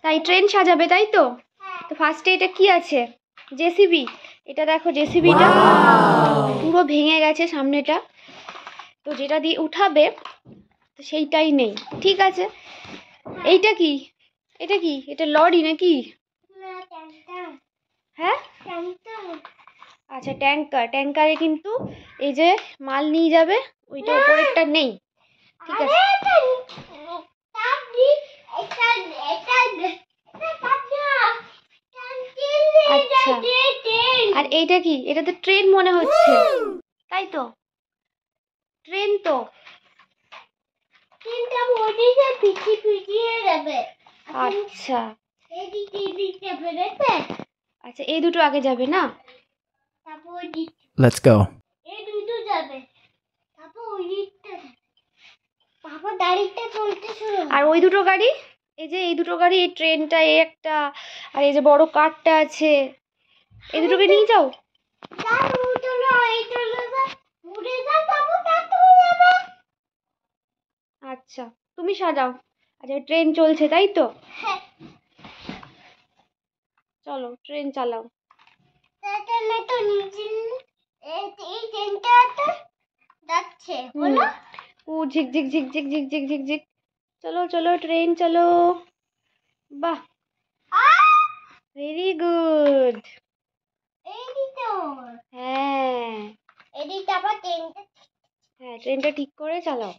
তাই ট্রেন সাজাবে, তাই তো? তো ফার্স্টে এটা কি আছে? জেসিবি। এটা দেখো জেসিবিটা পুরো ভেঙে গেছে সামনেটা, তো যেটা দিয়ে উঠাবে তো সেইটাই নেই। ঠিক আছে, এইটা কি? এটা কি? এটা লরি নাকি? হ্যাঁ আচ্ছা, ট্যাঙ্কার। ট্যাঙ্কারে কিন্তু এই যে মাল নিয়ে যাবে, ওইটা উপরেরটা নেই। ঠিক আছে, আচ্ছা। আর এইটা কি? এটা তো ট্রেন মনে হচ্ছে, তাই তো? ট্রেন তো। আচ্ছা আচ্ছা, এই দুটো আগে যাবে না? Let's go. আর ওই দুটো গাড়ি, এই যে এই দুটো গাড়ি, এই ট্রেনটা এই একটা, আর এই যে বড় কারটা আছে, এই দুটোকে নিয়ে যাও। আচ্ছা, তুমি সাজাও। আচ্ছা, ট্রেন চলছে তাই তো? চলো ট্রেন চালাও। ও ঝিক ঝিক ঝিক ঝিক ঝিক ঝিক ঝিক ঝিক। চলো চলো ট্রেন চলো। বাহ, ভেরি গুড। হ্যাঁ হ্যাঁ, ট্রেনটা ঠিক করে চালাও।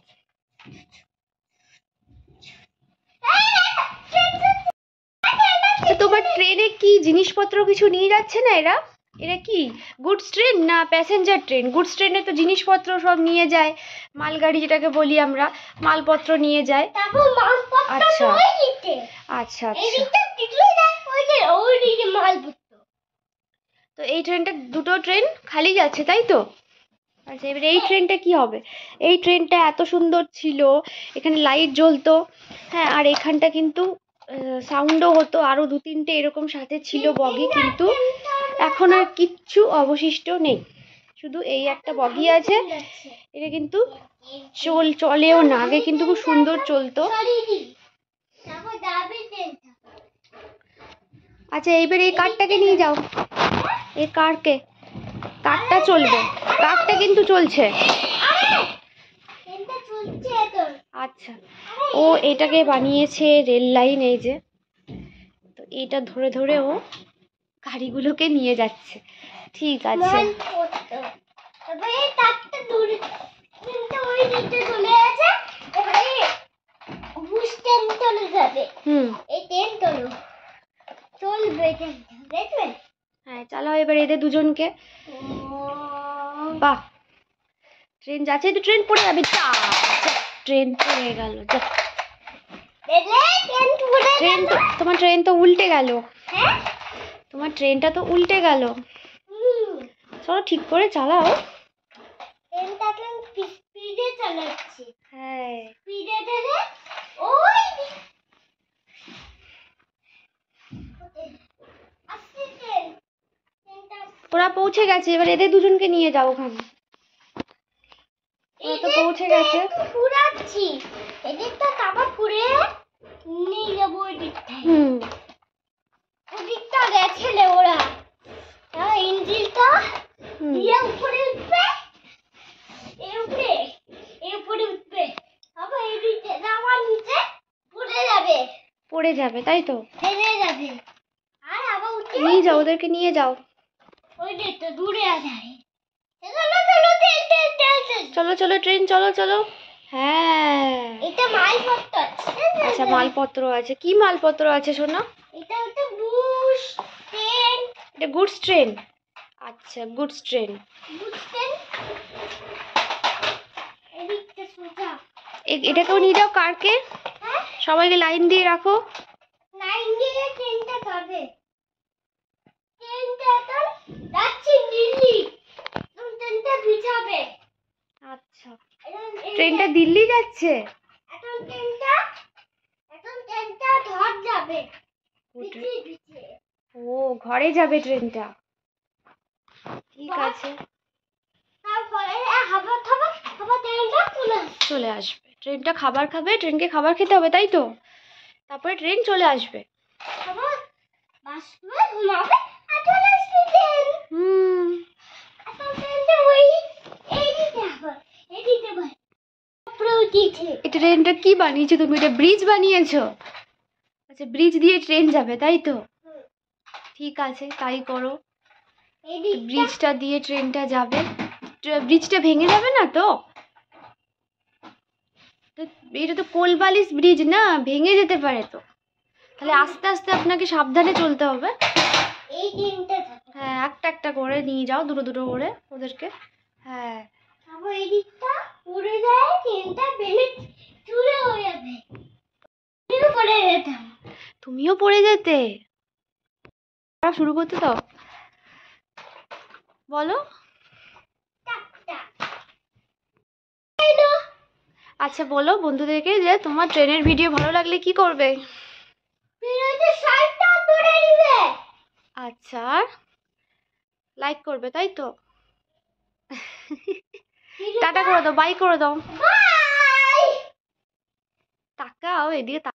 তোমার ট্রেনে কি জিনিসপত্র কিছু নিয়ে যাচ্ছে না এরা? এরা কি গুডস ট্রেন না প্যাসেঞ্জার ট্রেন? গুডস ট্রেনে তো জিনিসপত্র সব নিয়ে যায়, মালগাড়ি যেটাকে বলি আমরা, মালপত্র নিয়ে যায়। আচ্ছা আচ্ছা আচ্ছা। তো এই ট্রেনটা, দুটো ট্রেন খালি যাচ্ছে তাই তো? আচ্ছা, এবার এই ট্রেনটা কি হবে? এই ট্রেনটা এত সুন্দর ছিল, এখানে লাইট জ্বলতো, হ্যাঁ, আর এখানটা কিন্তু সাউন্ডও হতো, আরো দু তিনটে এরকম সাথে ছিল বগি, কিন্তু এখন আর কিচ্ছু অবশিষ্ট নেই, শুধু এই একটা বগি আছে। এটা কিন্তু চলেও না, আগে কিন্তু খুব সুন্দর চলতো। আচ্ছা, এইবার এই কারটাকে নিয়ে যাও। এই কারটা চলবে, কারটা কিন্তু চলছে। আচ্ছা, ও এটাকে বানিয়েছে রেল লাইন, এই যে, তো এটা ধরে ধরে ও গাড়িগুলোকে নিয়ে যাচ্ছে। ঠিক আছে, হ্যাঁ চালাও এবার এদের দুজনকে। বাহ, ট্রেন যাচ্ছে, তো ট্রেন পড়ে যাবে। ট্রেন পড়ে গেল। ট্রেন তো, তোমার ট্রেন তো উল্টে গেল। তোমার ট্রেনটা তো উল্টে গেল। চলো ঠিক করে চালাও। হ্যাঁ, ওরা পৌঁছে গেছে, এবার এদের দুজনকে নিয়ে যাও ওখানে। ওরা তো পৌঁছে গেছে। পড়ে যাবে তাই তো? নিয়ে যাও, ওদেরকে নিয়ে যাও। চলো চলো ট্রেন চলো চলো। হ্যাঁ, এটা মালপত্র আছে। আচ্ছা, মালপত্র আছে। কি মালপত্র আছে সোনা? এটা গুডস ট্রেন। আচ্ছা, গুডস ট্রেন। এটাকেও নিয়ে যাও কারকে। সবাইকে লাইন দিয়ে রাখো। আচ্ছা, ট্রেনটা দিল্লি যাচ্ছে। ও, ঘরে যাবে ট্রেনটা। ঠিক আছে, চলে আসবে ট্রেনটা, খাবার খাবে, ট্রেনকে খাবার খেতে হবে তাই তো? তারপরে ট্রেন চলে আসবে। আসবে ঘুমাবে আর চলে আসবে ট্রেন। এখন ট্রেনটা ওই এইদিকে আবার এদিকে ভাই উপরে উঠেছে। এই ট্রেনটা কি বানিয়েছো তুমি? এটা ব্রিজ বানিয়েছো? আচ্ছা, ব্রিজ দিয়ে ট্রেন যাবে তাই তো? ঠিক আছে, তাই করো। এদিকটা ব্রিজটা দিয়ে ট্রেনটা যাবে। ব্রিজটা ভেঙে যাবে না তো? তো এটা তো কোলবালিশ ব্রিজ না, ভেঙে যেতে পারে তো। তাহলে আস্তে আস্তে আপনাকে সাবধানে চলতে হবে। এই ট্রেনটা থাকে। হ্যাঁ, একটা একটা করে নিয়ে যাও, দুটো দুটো করে ওদেরকে। হ্যাঁ, আবার এদিকটা উড়ে যায় ট্রেনটা বেলে চুরে হয়ে যাবে। তুমিও পড়ে যেতাম। তুমিও পড়ে যেতে। শুরু করতে দাও, বলো। টাক টাক। আচ্ছা, বলো বন্ধুদেরকে যে তোমার ট্রেনের ভিডিও ভালো লাগলে কি করবে। ভিডিওতে সাইডটা ধরে দিবে। আচ্ছা, লাইক করবে তাই তো? টাটা করে দাও, বাই করে দাও। বাই। তাকাও এদিকে।